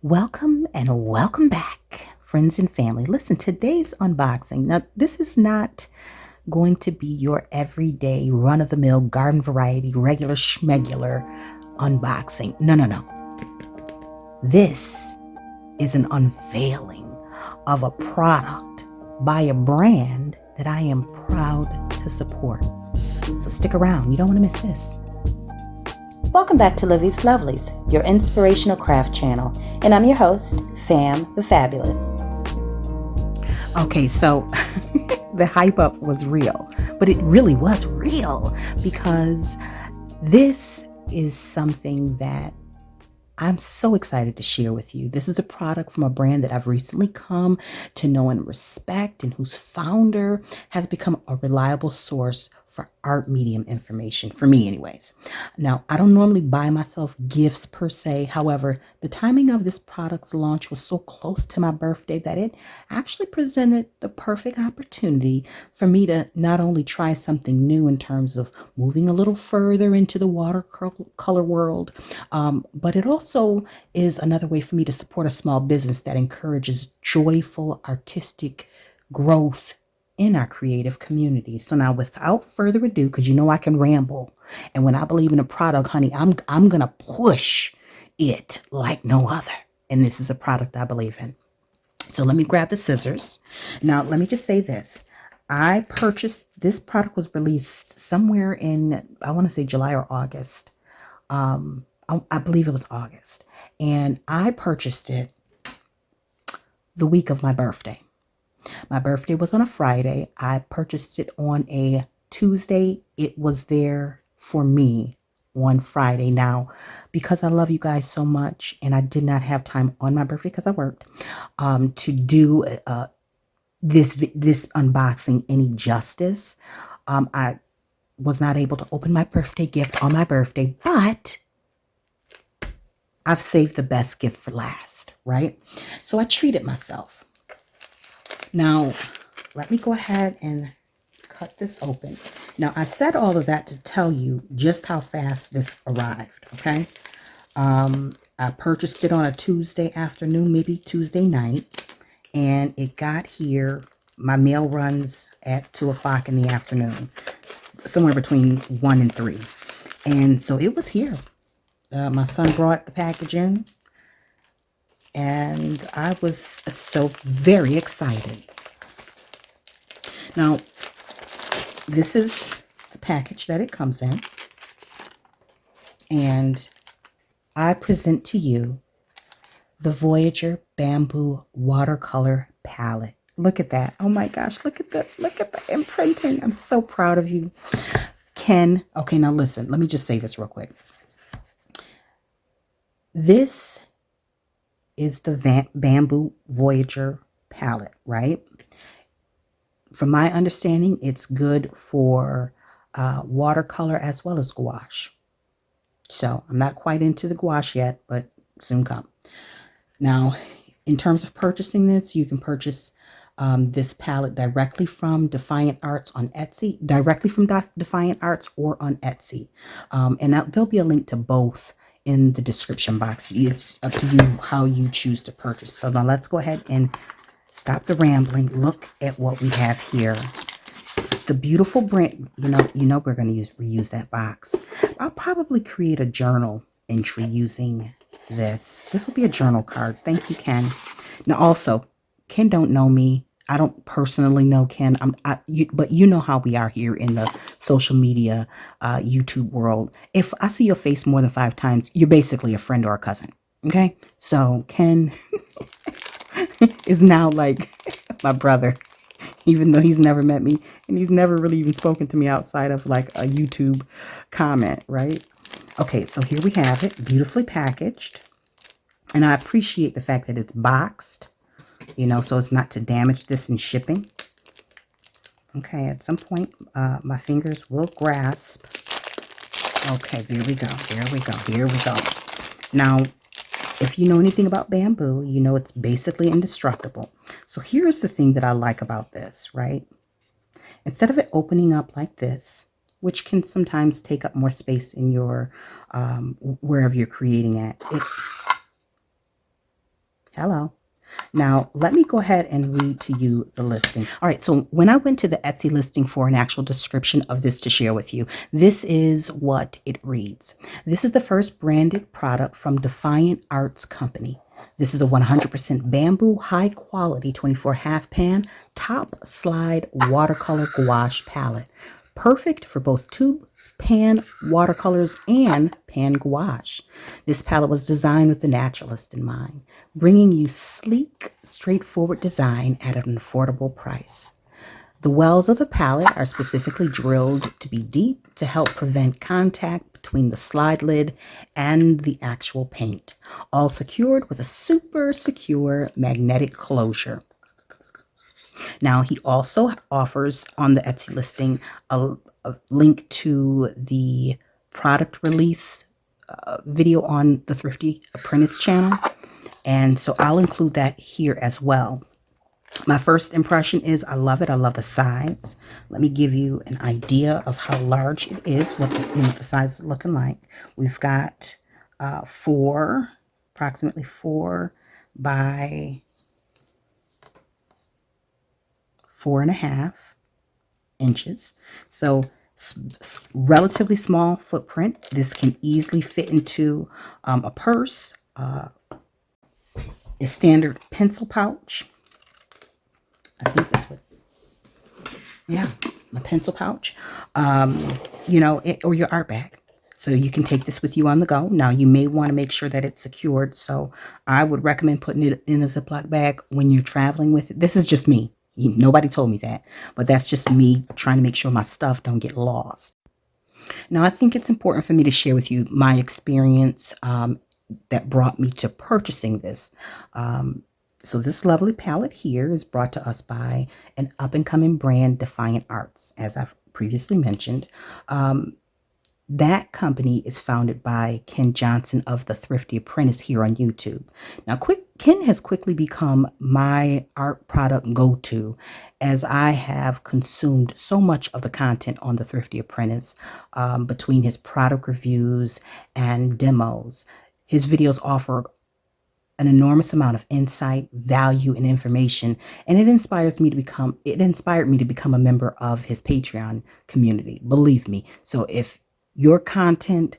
Welcome and welcome back, friends and family. Listen, today's unboxing. Now, this is not going to be your everyday run-of-the-mill garden variety, regular schmegular unboxing. No. This is an unveiling of a product by a brand that I am proud to support. So stick around. You don't want to miss this. Welcome back to Livie's Lovelies, your inspirational craft channel, and I'm your host, Fam the Fabulous. Okay, so the hype up was real, but it really was real because this is something that I'm so excited to share with you. This is a product from a brand that I've recently come to know and respect, and whose founder has become a reliable source for art medium information, for me anyways. Now, I don't normally buy myself gifts per se. However, the timing of this product's launch was so close to my birthday that it actually presented the perfect opportunity for me to not only try something new in terms of moving a little further into the watercolor world, but it also is another way for me to support a small business that encourages joyful artistic growth in our creative community. So now, without further ado, because you know I can ramble, and when I believe in a product, honey, I'm gonna push it like no other. And this is a product I believe in. So let me grab the scissors. Now, let me just say this. I purchased this product, was released somewhere in, I want to say July or August. I believe it was August. And I purchased it the week of my birthday. My birthday was on a Friday. I purchased it on a Tuesday. It was there for me on Friday. Now, because I love you guys so much, and I did not have time on my birthday because I worked, to do this unboxing any justice, I was not able to open my birthday gift on my birthday, but I've saved the best gift for last, right? So I treated myself. Now, let me go ahead and cut this open. Now, I said all of that to tell you just how fast this arrived, okay? I purchased it on a Tuesday afternoon, maybe Tuesday night, and it got here. My mail runs at 2 o'clock in the afternoon, somewhere between 1 and 3. And so it was here. My son brought the package in, and I was so very excited. Now, this is the package that it comes in, and I present to you the Voyager Bamboo Watercolor Palette. Look at that. Oh my gosh, look at the imprinting. I'm so proud of you, Ken. Okay, now listen, let me just say this real quick. This is the Bamboo Voyager palette, right? From my understanding, it's good for watercolor as well as gouache. So I'm not quite into the gouache yet, but soon come. Now, in terms of purchasing this, you can purchase this palette directly from Defiant Arts on Etsy, directly from Defiant Arts or on Etsy. And there'll be a link to both in the description box. It's up to you how you choose to purchase. So now let's go ahead and stop the rambling. Look at what we have here. The beautiful brand. You know we're going to reuse that box. I'll probably create a journal entry using this. This will be a journal card. Thank you, Ken. Now also, Ken don't know me. I don't personally know Ken, but you know how we are here in the social media, YouTube world. If I see your face more than 5 times, you're basically a friend or a cousin, okay? So Ken is now like my brother, even though he's never met me, and he's never really even spoken to me outside of like a YouTube comment, right? Okay, so here we have it, beautifully packaged, and I appreciate the fact that it's boxed. So as not to damage this in shipping. Okay, at some point, my fingers will grasp. Okay, here we go. Now, if you know anything about bamboo, you know it's basically indestructible. So here's the thing that I like about this, right? Instead of it opening up like this, which can sometimes take up more space in your, wherever you're creating at, Hello. Now, let me go ahead and read to you the listings. All right, so when I went to the Etsy listing for an actual description of this to share with you, this is what it reads. This is the first branded product from Defiant Arts Company. This is a 100% bamboo, high quality 24 half pan, top slide watercolor gouache palette. Perfect for both tube pan watercolors and pan gouache. This palette was designed with the naturalist in mind, bringing you sleek, straightforward design at an affordable price. The wells of the palette are specifically drilled to be deep to help prevent contact between the slide lid and the actual paint, all secured with a super secure magnetic closure. Now, he also offers on the Etsy listing a link to the product release video on the Thrifty Apprentice channel. And so I'll include that here as well. My first impression is I love it. I love the size. Let me give you an idea of how large it is, what the size is looking like. We've got approximately 4 by 4.5 inches. So relatively small footprint. This can easily fit into a purse, a standard pencil pouch. I think that's what, yeah, a pencil pouch, you know, or your art bag. So you can take this with you on the go. Now, you may want to make sure that it's secured. So I would recommend putting it in a Ziploc bag when you're traveling with it. This is just me. Nobody told me that, but that's just me trying to make sure my stuff don't get lost. Now, I think it's important for me to share with you my experience that brought me to purchasing this. So this lovely palette here is brought to us by an up-and-coming brand, Defiant Arts, as I've previously mentioned. That company is founded by Ken Johnson of the Thrifty Apprentice here on YouTube. Now, Ken has quickly become my art product go-to as I have consumed so much of the content on the Thrifty Apprentice between his product reviews and demos. His videos offer an enormous amount of insight, value, and information, and it inspired me to become a member of his Patreon community. Believe me. So if your content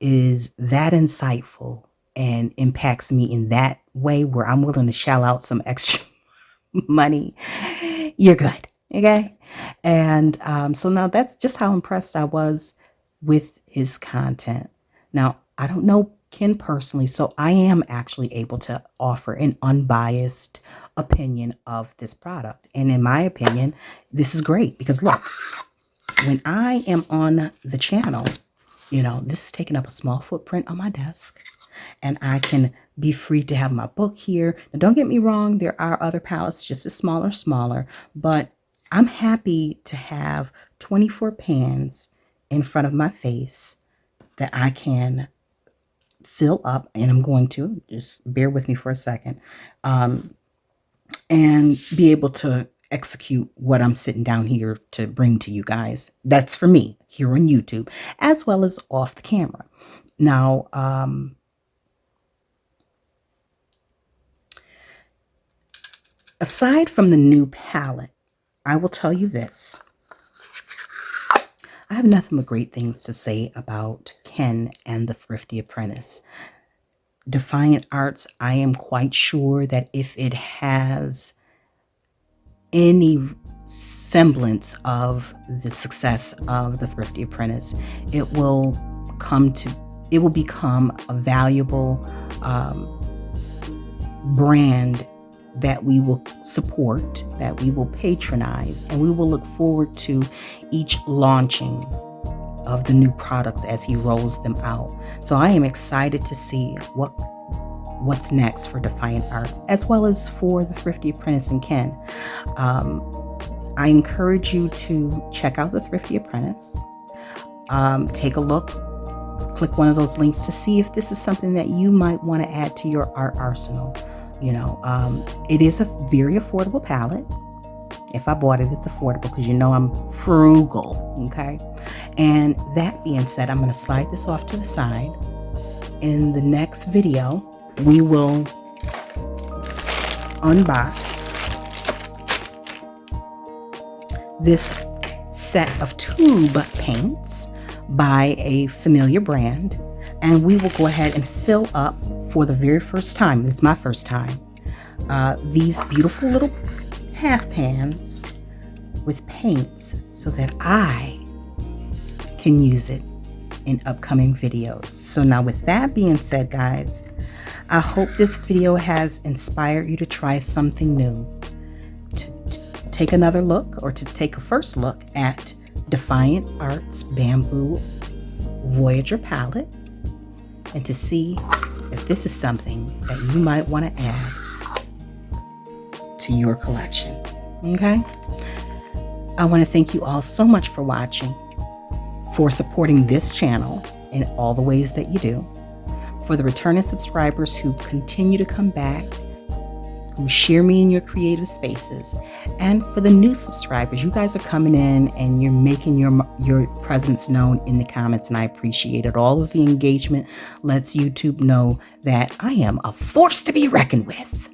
is that insightful and impacts me in that way where I'm willing to shell out some extra money, you're good. Okay. And so now that's just how impressed I was with his content. Now, I don't know Ken personally, so I am actually able to offer an unbiased opinion of this product. And in my opinion, this is great because look, when I am on the channel, you know, this is taking up a small footprint on my desk and I can be free to have my book here. Now, don't get me wrong. There are other palettes just as smaller, but I'm happy to have 24 pans in front of my face that I can fill up, and I'm going to just bear with me for a second, and be able to execute what I'm sitting down here to bring to you guys. That's for me here on YouTube, as well as off the camera. Now, aside from the new palette, I will tell you this. I have nothing but great things to say about Ken and the Thrifty Apprentice. Defiant Arts, I am quite sure that if it has any semblance of the success of the Thrifty Apprentice, it will become a valuable brand that we will support, that we will patronize, and we will look forward to each launching of the new products as he rolls them out. So I am excited to see what's next for Defiant Arts, as well as for the Thrifty Apprentice and Ken. I encourage you to check out the Thrifty Apprentice. Take a look, click one of those links to see if this is something that you might want to add to your art arsenal. You know, it is a very affordable palette. If I bought it, it's affordable because you know I'm frugal, okay? And that being said, I'm going to slide this off to the side. In the next video, we will unbox this set of tube paints by a familiar brand, and we will go ahead and fill up for the very first time. It's my first time. These beautiful little half pans with paints so that I can use it in upcoming videos. So now with that being said, guys, I hope this video has inspired you to try something new, to take another look, or to take a first look at Defiant Arts Bamboo Voyager palette, and to see if this is something that you might want to add to your collection. Okay? I want to thank you all so much for watching, for supporting this channel in all the ways that you do, for the returning subscribers who continue to come back, who share me in your creative spaces, and for the new subscribers. You guys are coming in and you're making your presence known in the comments, and I appreciate it. All of the engagement lets YouTube know that I am a force to be reckoned with.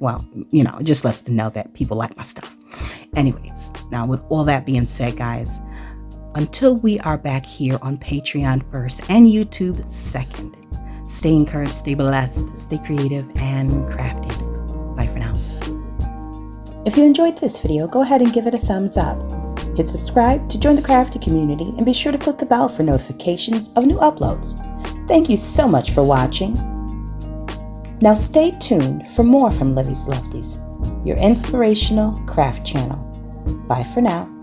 Well, you know, it just lets them know that people like my stuff. Anyways, now with all that being said, guys, until we are back here on Patreon first and YouTube second, stay encouraged, stay blessed, stay creative, and crafty. Bye for now. If you enjoyed this video, go ahead and give it a thumbs up. Hit subscribe to join the crafty community, and be sure to click the bell for notifications of new uploads. Thank you so much for watching. Now stay tuned for more from Livie's Lovelies, your inspirational craft channel. Bye for now.